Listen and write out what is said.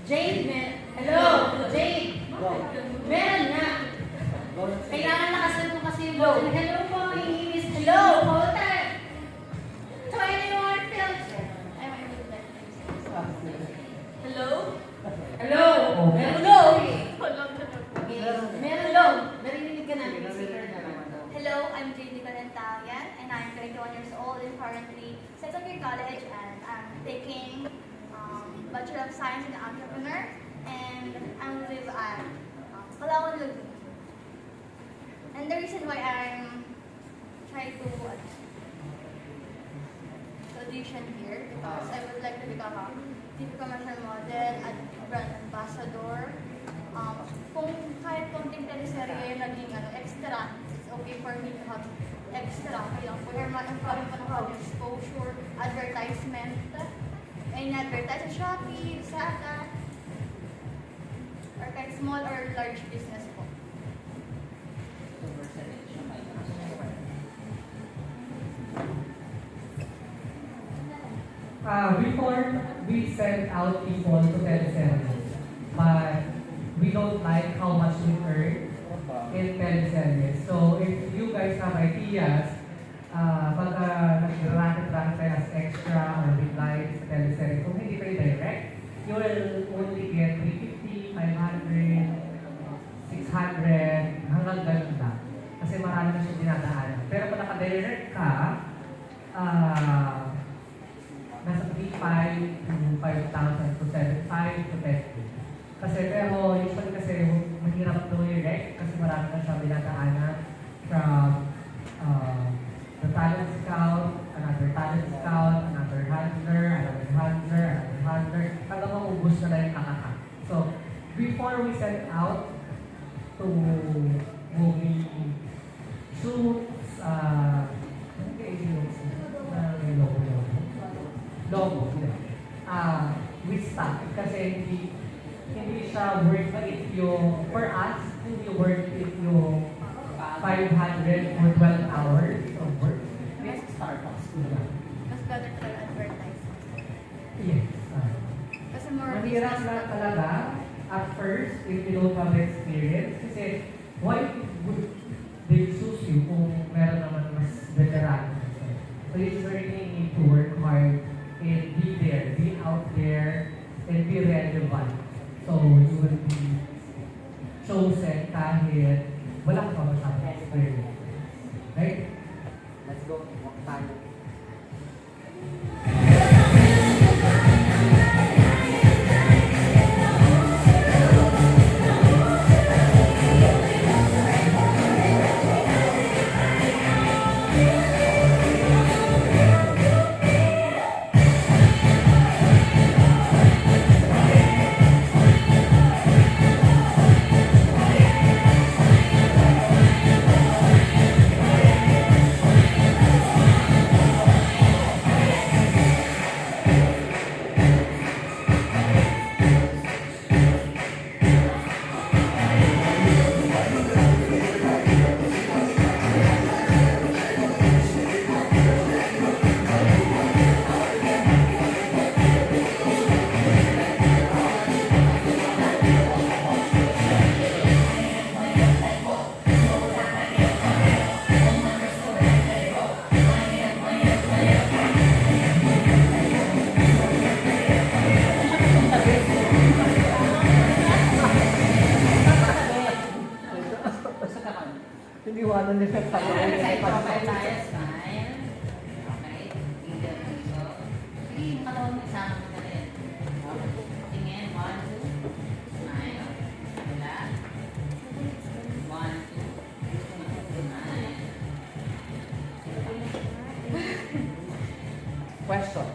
Hello! Jade! Meron nga. Kailangan nakasunod mo kasi yung boses. Hello po, my name is Hello! Hotel! 21 Films. Hello? Hello? Hello? Meron low. Narinig ka na. Hello, I'm Jade Nicolentalian and I'm 21 years old and currently second year college and I'm taking Bachelor of Science in Entrepreneur and I'm live at Palawan, Laguna. And the reason why I'm trying to audition here because I would like to become a TV commercial model at brand ambassador. Kung kahit konting teleserye yung naging extra, it's okay for me to have extra. Kaya po, ang problem ko ng exposure, advertisement, and advertise sa Shopee, Sata, or kahit small or large business po. Before we send out people to teleseries, but we don't like how much we earn in teleseries. So if you guys have ideas, pagka nag-racket tayo as extra or with lights sa teleseries, kung hindi kayo direct, you will only get 350, 500, 600, hanggang ganun lang. Kasi marami na siya dinadaanan. Pero kung naka-direct ka, nasa 3,500 to 5,000 to 7,500 to 10,000. Kasi pero usually kasi mahirap to direct kasi marami na siya dinadaanan from the talent scout, another talent scout, another handler, hanggang maubos na lang yung kakaka. So, before we set out to movie shoots, logo, we stop kasi hindi siya worth it yung, for us, hindi worth it yung 500 for 12 hours of work. Yes, Starbucks. Mas better to advertise. Yes. Kasi more Mahirap business lang talaga at first if you don't have experience kasi why would they choose you kung meron naman mas veteran? So you certainly need to work hard and be there, be out there, and be relevant. So you will be chosen kahit wala ka pa masyadong experience. Right? Let's go. Walk tayo. Hindi wala nila tayo. Sa profile tayo, smile. Okay. Tingnan mo ito. Sige, yung katawan mo isama mo na rin. Tingin, 1, 2. Smile. Wala. 1, 2. Smile. Question.